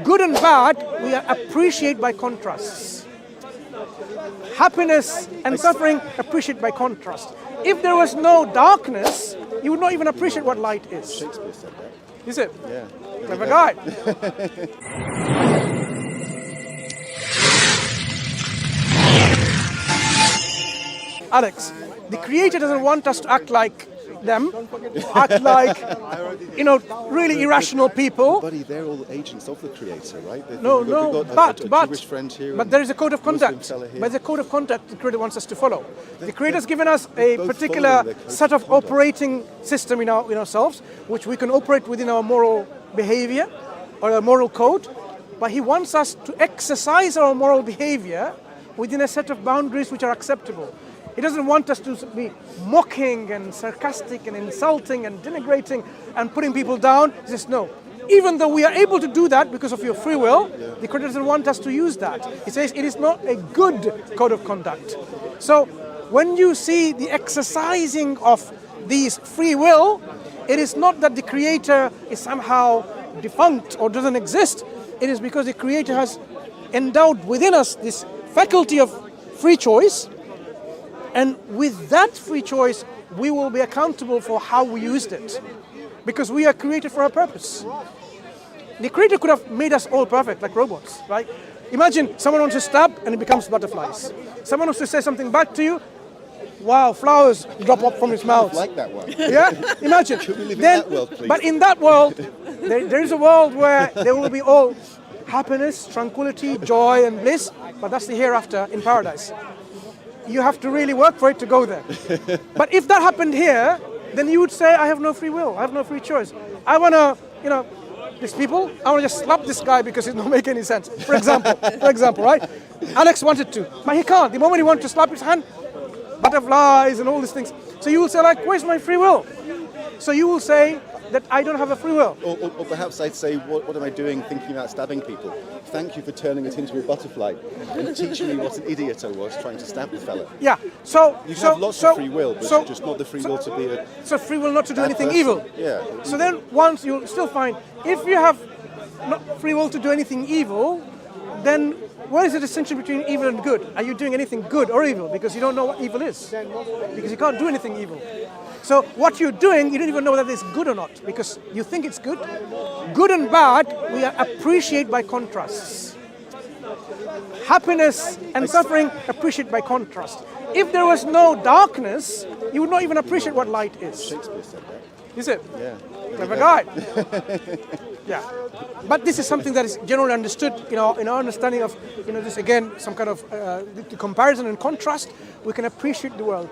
Good and bad, we appreciate by contrasts. Happiness and suffering, appreciate by contrast. If there was no darkness, you would not even appreciate what light is. Shakespeare said that. Is it? Yeah. Clever guy. Alex, the creator doesn't want us to act like them, act like, really irrational people. Buddy, they're all agents of the creator, right? But there is a code of conduct. There's a code of conduct the creator wants us to follow. The creator has given us a particular set of operating system in ourselves, which we can operate within our moral behavior or our moral code. But he wants us to exercise our moral behavior within a set of boundaries which are acceptable. He doesn't want us to be mocking and sarcastic and insulting and denigrating and putting people down. He says, no. Even though we are able to do that because of your free will, the creator doesn't want us to use that. He says it is not a good code of conduct. So when you see the exercising of these free will, it is not that the creator is somehow defunct or doesn't exist. It is because the creator has endowed within us this faculty of free choice. And with that free choice, we will be accountable for how we used it. Because we are created for a purpose. The creator could have made us all perfect, like robots, right? Imagine someone wants to stab and it becomes butterflies. Someone wants to say something bad to you, wow, flowers drop up from his mouth. Like that one. Yeah? Imagine. Could we live in that world, please? But in that world, there is a world where there will be all happiness, tranquility, joy, and bliss, but that's the hereafter in paradise. You have to really work for it to go there. But if that happened here, then you would say, I have no free will, I have no free choice. I want to, these people, I want to just slap this guy because it don't make any sense. For example, right? Alex wanted to, but he can't. The moment he wants to slap his hand, butterflies and all these things. So you will say, like, where's my free will? So you will say that I don't have a free will. Or perhaps I'd say, what am I doing thinking about stabbing people? Thank you for turning it into a butterfly and teaching me what an idiot I was trying to stab the fella. Yeah, so... You can have lots of free will, but just not the free will to be a... So free will not to do anything person. evil. Yeah. So then once you'll still find, if you have not free will to do anything evil, then what is the distinction between evil and good? Are you doing anything good or evil? Because you don't know what evil is. Because you can't do anything evil. So what you're doing, you don't even know whether it's good or not, because you think it's good. Good and bad, we appreciate by contrasts. Happiness and suffering, appreciate by contrast. If there was no darkness, you would not even appreciate what light is. Shakespeare said that. Is it? Yeah. Clever guy. Yeah. But this is something that is generally understood in our understanding of, this again, some kind of the comparison and contrast. We can appreciate the world.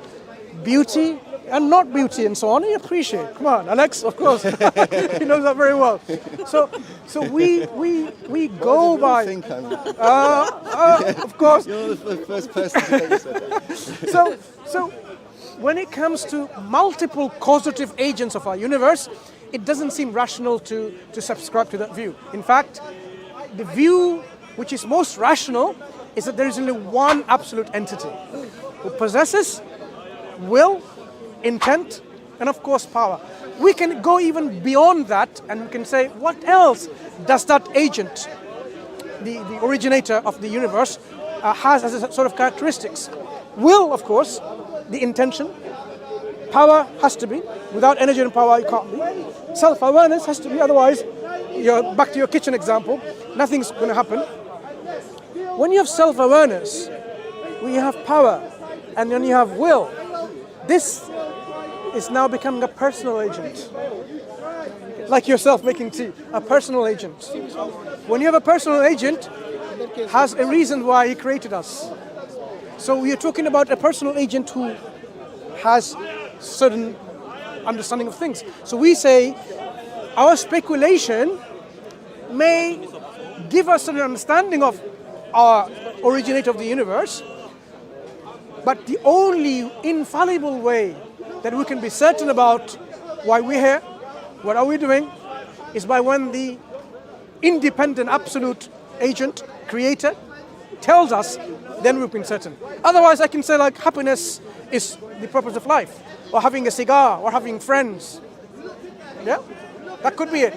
Beauty and not beauty and so on, you appreciate. Come on, Alex, of course. He knows that very well. So we go by... I think I'm... of course. You're the first person today who said that. So when it comes to multiple causative agents of our universe, it doesn't seem rational to subscribe to that view. In fact, the view which is most rational is that there is only one absolute entity who possesses will, intent, and of course power. We can go even beyond that and we can say, what else does that agent, the originator of the universe, has as a sort of characteristics? Will, of course, the intention. Power has to be. Without energy and power, you can't be. Self-awareness has to be, otherwise, you're back to your kitchen example, nothing's going to happen. When you have self-awareness, when you have power, and then you have will, this is now becoming a personal agent. Like yourself making tea, a personal agent. When you have a personal agent, has a reason why he created us. So we are talking about a personal agent who has certain understanding of things. So we say our speculation may give us an understanding of our originator of the universe, but the only infallible way that we can be certain about why we're here, what are we doing, is by when the independent, absolute agent, creator, tells us, then we've been certain. Otherwise, I can say like happiness is the purpose of life, or having a cigar, or having friends. Yeah, that could be it.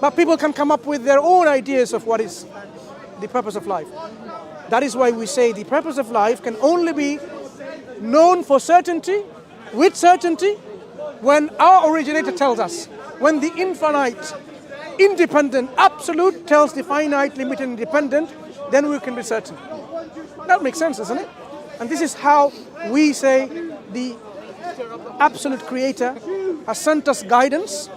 But people can come up with their own ideas of what is the purpose of life. That is why we say the purpose of life can only be known for certainty, with certainty, when our originator tells us. When the infinite, independent, absolute tells the finite, limited, independent, then we can be certain. That makes sense, doesn't it? And this is how we say the absolute creator has sent us guidance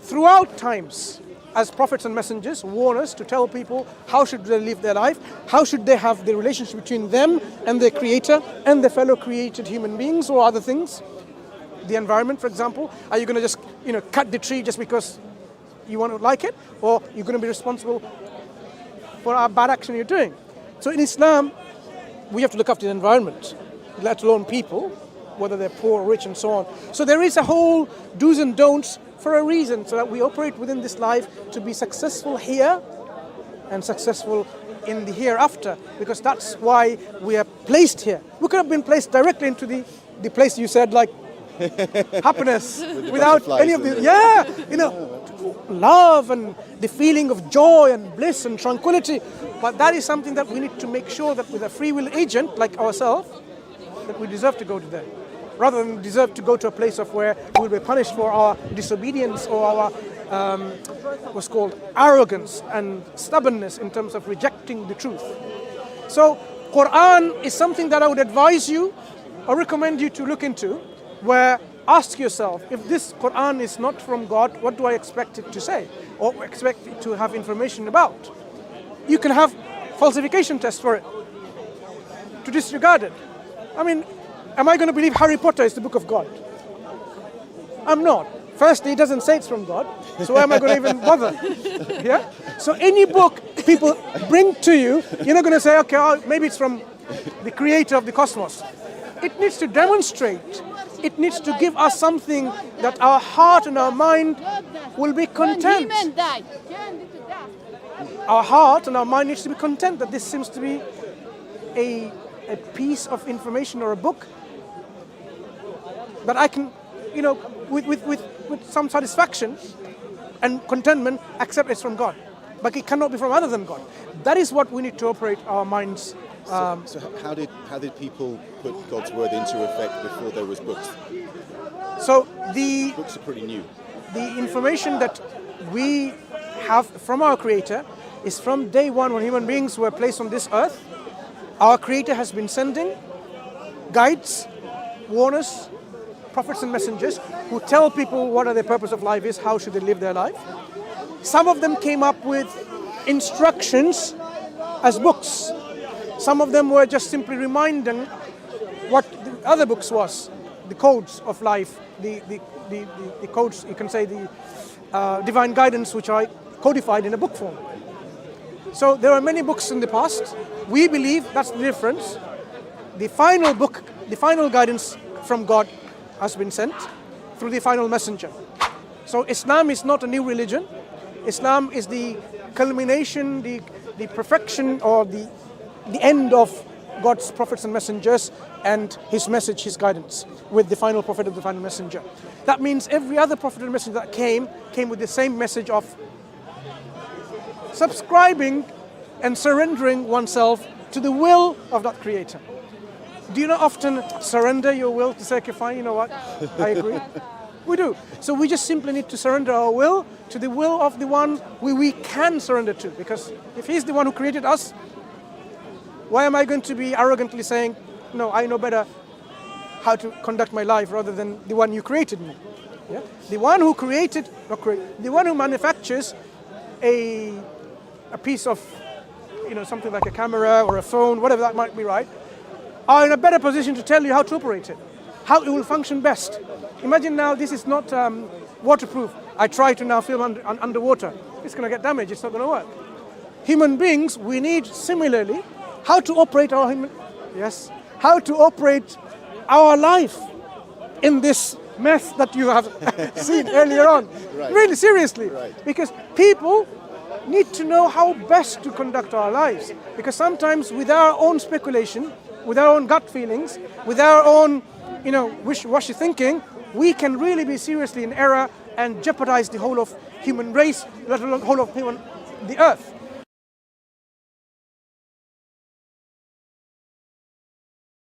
throughout times as prophets and messengers, warn us to tell people how should they live their life, how should they have the relationship between them and their creator and their fellow created human beings or other things. The environment, for example, are you going to just cut the tree just because you want to like it, or you're going to be responsible for a bad action you're doing? So in Islam, we have to look after the environment, let alone people, whether they're poor or rich and so on. So there is a whole do's and don'ts for a reason, so that we operate within this life to be successful here and successful in the hereafter, because that's why we are placed here. We could have been placed directly into the place you said, like happiness, without any of the, love and the feeling of joy and bliss and tranquility. But that is something that we need to make sure that with a free will agent like ourselves, that we deserve to go to there, rather than deserve to go to a place of where we will be punished for our disobedience or our what's called arrogance and stubbornness in terms of rejecting the truth. So Quran is something that I would advise you or recommend you to look into, where ask yourself, if this Quran is not from God, what do I expect it to say or expect it to have information about? You can have falsification tests for it, to disregard it. I mean, am I going to believe Harry Potter is the book of God? I'm not. Firstly, it doesn't say it's from God, so why am I going to even bother? Yeah? So any book people bring to you, you're not going to say, okay, maybe it's from the creator of the cosmos. It needs to demonstrate, it needs to give us something that our heart and our mind will be content. Our heart and our mind needs to be content that this seems to be a piece of information or a book that I can, with some satisfaction and contentment, accept it's from God. But it cannot be from other than God. That is what we need to operate our minds. So how did people put God's word into effect before there was books? So the books are pretty new. The information that we have from our Creator is from day one when human beings were placed on this earth. Our Creator has been sending guides, warners, prophets and messengers who tell people what the purpose of life is, how should they live their life. Some of them came up with instructions as books. Some of them were just simply reminding what the other books was, the codes of life, the codes, you can say the divine guidance which are codified in a book form. So there are many books in the past. We believe that's the difference. The final book, the final guidance from God has been sent through the final messenger. So Islam is not a new religion. Islam is the culmination, the perfection, or the end of God's prophets and messengers and his message, his guidance, with the final prophet of the final messenger. That means every other prophet and messenger that came with the same message of subscribing and surrendering oneself to the will of that creator. Do you not often surrender your will to say, okay, fine, you know what, I agree? We do. So we just simply need to surrender our will to the will of the one we can surrender to. Because if he's the one who created us, why am I going to be arrogantly saying, no, I know better how to conduct my life rather than the one you created me? Yeah? The one who the one who manufactures a piece of, something like a camera or a phone, whatever that might be, right, are in a better position to tell you how to operate it, how it will function best. Imagine now this is not waterproof. I try to now film underwater. It's going to get damaged. It's not going to work. Human beings, we need similarly how to operate how to operate our life in this mess that you have seen earlier on. Right. Really, seriously. Right. Because people need to know how best to conduct our lives. Because sometimes with our own speculation, with our own gut feelings, with our own, wishy-washy thinking, we can really be seriously in error and jeopardize the whole of human race, let alone whole of the earth.